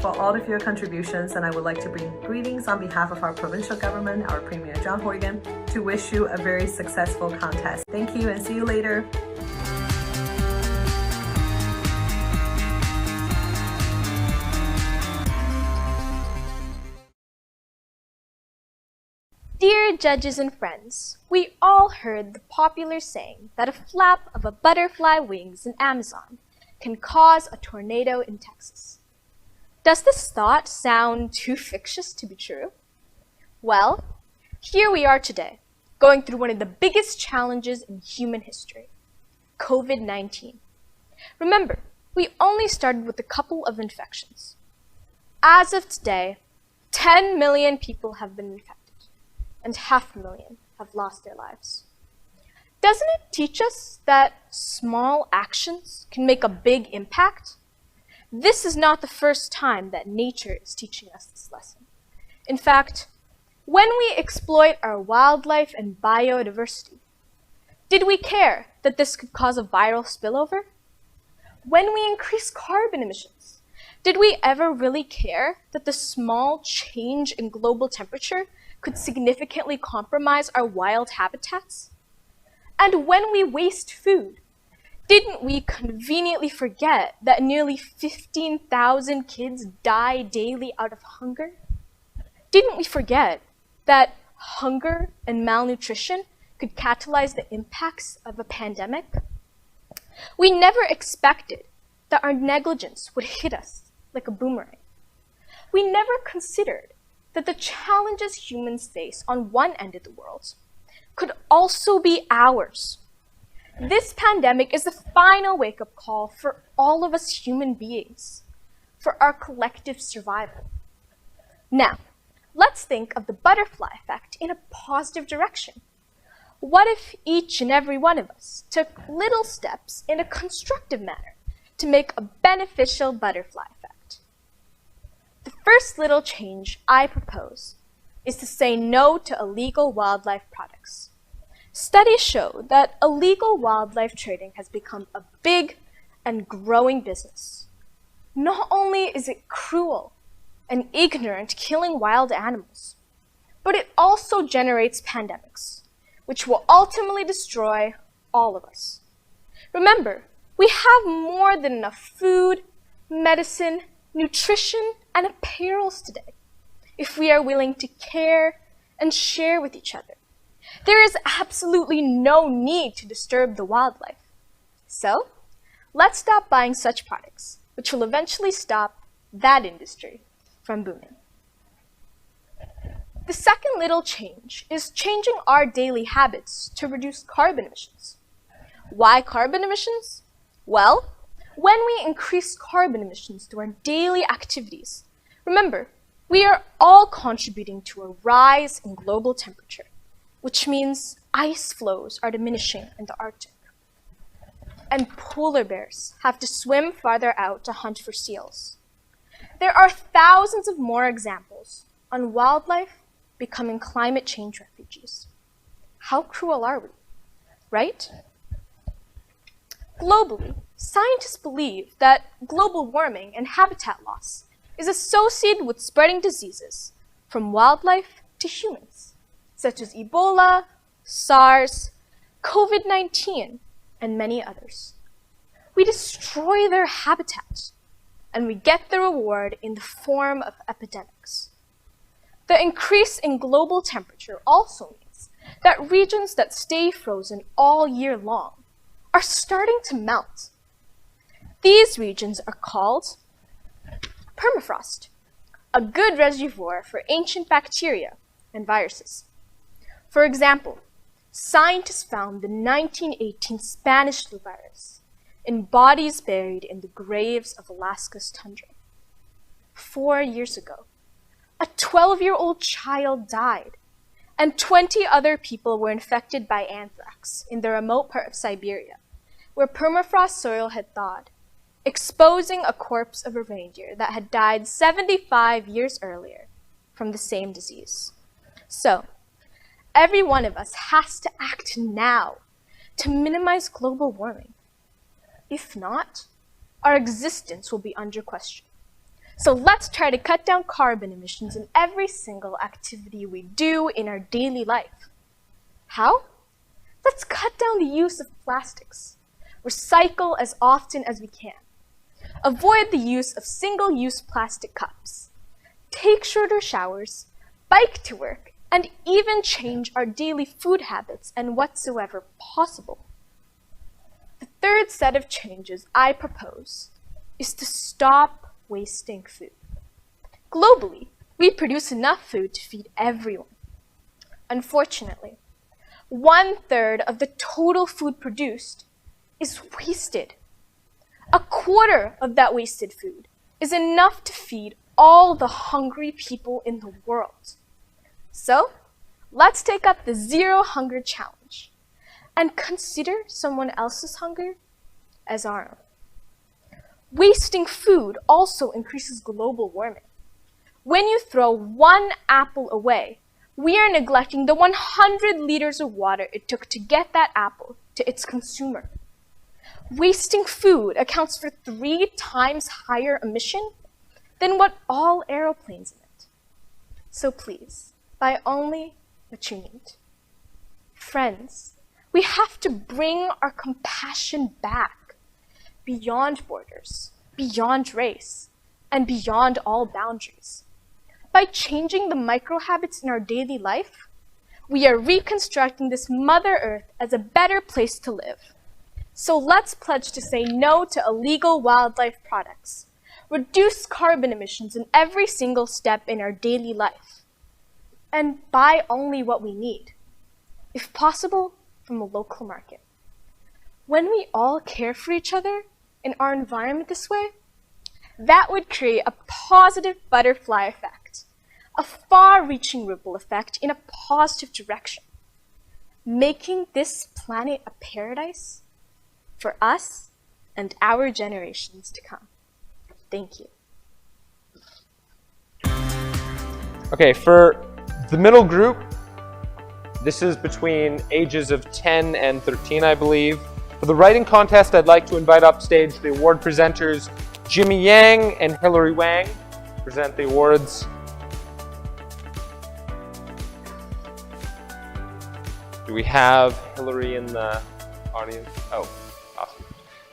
for all of your contributions, and I would like to bring greetings on behalf of our provincial government, our Premier John Horgan, to wish you a very successful contest. Thank you and see you later. Dear judges and friends, we all heard the popular saying that a flap of a butterfly wings in Amazon can cause a tornado in Texas. Does this thought sound too fictitious to be true? Well, here we are today, going through one of the biggest challenges in human history, COVID-19. Remember, we only started with a couple of infections. As of today, 10 million people have been infected, and 500,000 have lost their lives. Doesn't it teach us that small actions can make a big impact? This is not the first time that nature is teaching us this lesson. In fact, when we exploit our wildlife and biodiversity, did we care that this could cause a viral spillover? When we increase carbon emissions, did we ever really care that the small change in global temperature could significantly compromise our wild habitats? And when we waste food, didn't we conveniently forget that nearly 15,000 kids die daily out of hunger? Didn't we forget that hunger and malnutrition could catalyze the impacts of a pandemic? We never expected that our negligence would hit us like a boomerang. We never considered that the challenges humans face on one end of the world could also be ours. This pandemic is the final wake-up call for all of us human beings, for our collective survival. Now, let's think of the butterfly effect in a positive direction. What if each and every one of us took little steps in a constructive manner to make a beneficial butterfly effect? The first little change I propose is to say no to illegal wildlife products. Studies show that illegal wildlife trading has become a big and growing business. Not only is it cruel and ignorant, killing wild animals, but it also generates pandemics, which will ultimately destroy all of us. Remember, we have more than enough food, medicine, nutrition, and apparels today, if we are willing to care and share with each other. There is absolutely no need to disturb the wildlife. So, let's stop buying such products, which will eventually stop that industry from booming. The second little change is changing our daily habits to reduce carbon emissions. Why carbon emissions? Well, when we increase carbon emissions through our daily activities, remember, we are all contributing to a rise in global temperature, which means ice flows are diminishing in the Arctic. And polar bears have to swim farther out to hunt for seals. There are thousands of more examples on wildlife becoming climate change refugees. How cruel are we, right? Globally, scientists believe that global warming and habitat loss is associated with spreading diseases from wildlife to humans, such as Ebola, SARS, COVID-19, and many others. We destroy their habitat, and we get the reward in the form of epidemics. The increase in global temperature also means that regions that stay frozen all year long are starting to melt. These regions are called permafrost, a good reservoir for ancient bacteria and viruses. For example, scientists found the 1918 Spanish flu virus in bodies buried in the graves of Alaska's tundra. 4 years ago, a 12-year-old child died, and 20 other people were infected by anthrax in the remote part of Siberia, where permafrost soil had thawed, exposing a corpse of a reindeer that had died 75 years earlier from the same disease. So, every one of us has to act now to minimize global warming. If not, our existence will be under question. So let's try to cut down carbon emissions in every single activity we do in our daily life. How? Let's cut down the use of plastics. Recycle as often as we can. Avoid the use of single-use plastic cups. Take shorter showers, bike to work, and even change our daily food habits and whatsoever possible. The third set of changes I propose is to stop wasting food. Globally, we produce enough food to feed everyone. Unfortunately, 1/3 of the total food produced is wasted. 1/4 of that wasted food is enough to feed all the hungry people in the world. So, let's take up the Zero Hunger Challenge and consider someone else's hunger as our own. Wasting food also increases global warming. When you throw one apple away, we are neglecting the 100 liters of water it took to get that apple to its consumer. Wasting food accounts for 3 times higher emission than what all aeroplanes emit. So please, buy only what you need. Friends, we have to bring our compassion back beyond borders, beyond race, and beyond all boundaries. By changing the micro habits in our daily life, we are reconstructing this Mother Earth as a better place to live. So let's pledge to say no to illegal wildlife products, reduce carbon emissions in every single step in our daily life, and buy only what we need, if possible, from a local market. When we all care for each other and our environment this way, that would create a positive butterfly effect, a far-reaching ripple effect in a positive direction, making this planet a paradise for us and our generations to come. Thank you. Okay, for the middle group, this is between ages of 10 and 13, I believe. For the writing contest, I'd like to invite up stage the award presenters, Jimmy Yang and Hilary Wang, to present the awards. Do we have Hilary in the audience? Oh, awesome.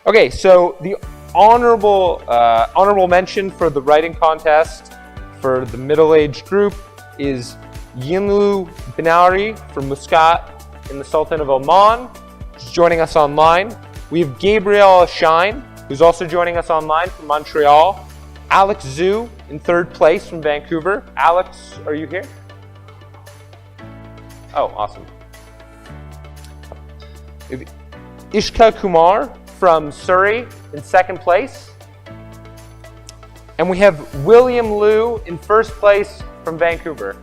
Okay, so the honorable mention for the writing contest for the middle-aged group is Yinlu Binari from Muscat in the Sultan of Oman, who's joining us online. We have Gabriel Shine, who's also joining us online from Montreal. Alex Zhu in 3rd place from Vancouver. Alex, are you here? Oh, awesome. We have Ishka Kumar from Surrey in 2nd place. And we have William Liu in 1st place from Vancouver.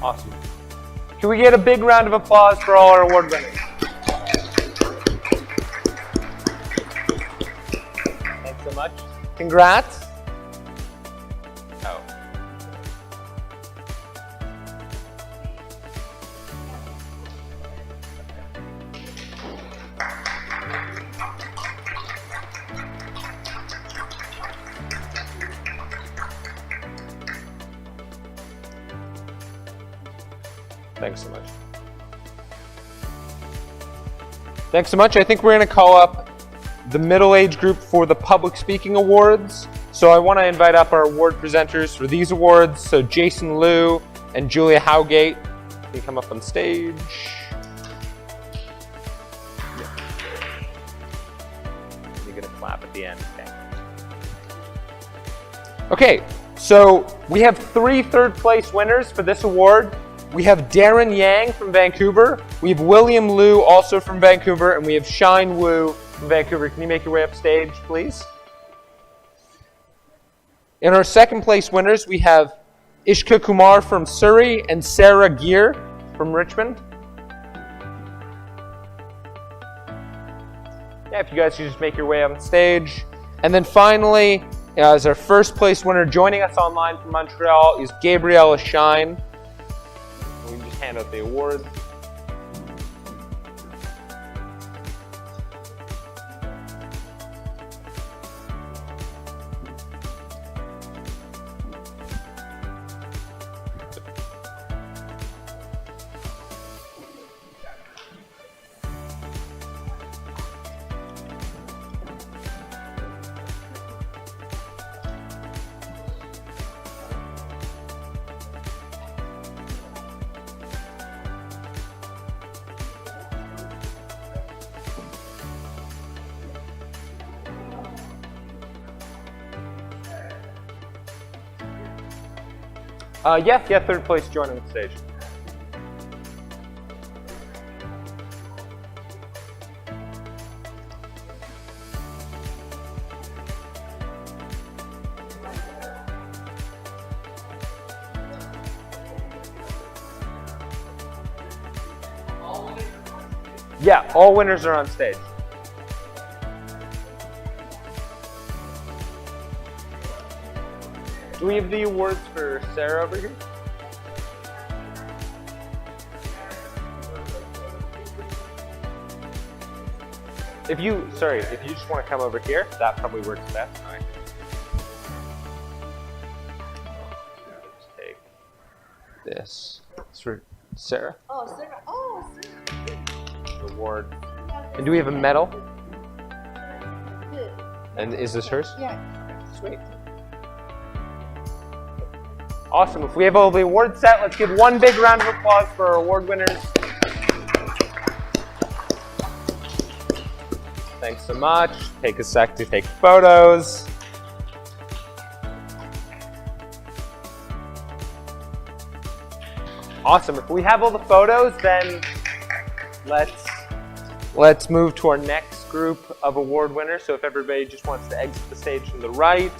Awesome. Can we get a big round of applause for all our award winners? Thanks so much. Congrats. Oh. Thanks so much. Thanks so much. I think we're going to call up the middle age group for the public speaking awards. So I want to invite up our award presenters for these awards. So Jason Liu and Julia Howgate, can you come up on stage? You're going to clap at the end. Okay, so we have 3 third place winners for this award. We have Darren Yang from Vancouver, we have William Liu also from Vancouver, and we have Shine Wu from Vancouver. Can you make your way up stage, please? In our second place winners, we have Ishka Kumar from Surrey and Sarah Gear from Richmond. Yeah, if you guys could just make your way up on stage. And then finally, as our first place winner, joining us online from Montreal is Gabriella Shine. We can just hand out the award. Yeah, third place joining the stage. Yeah, all winners are on stage. Do we have the awards for Sarah over here? If you just want to come over here, that probably works best. All right. Let's take this. It's for Sarah. Oh, Sarah. Oh, Sarah. The award. And do we have a medal? Good. And is this hers? Yeah. Sweet. Awesome. If we have all the awards set, let's give one big round of applause for our award winners. Thanks so much. Take a sec to take photos. Awesome. If we have all the photos, then let's move to our next group of award winners. So if everybody just wants to exit the stage from the right.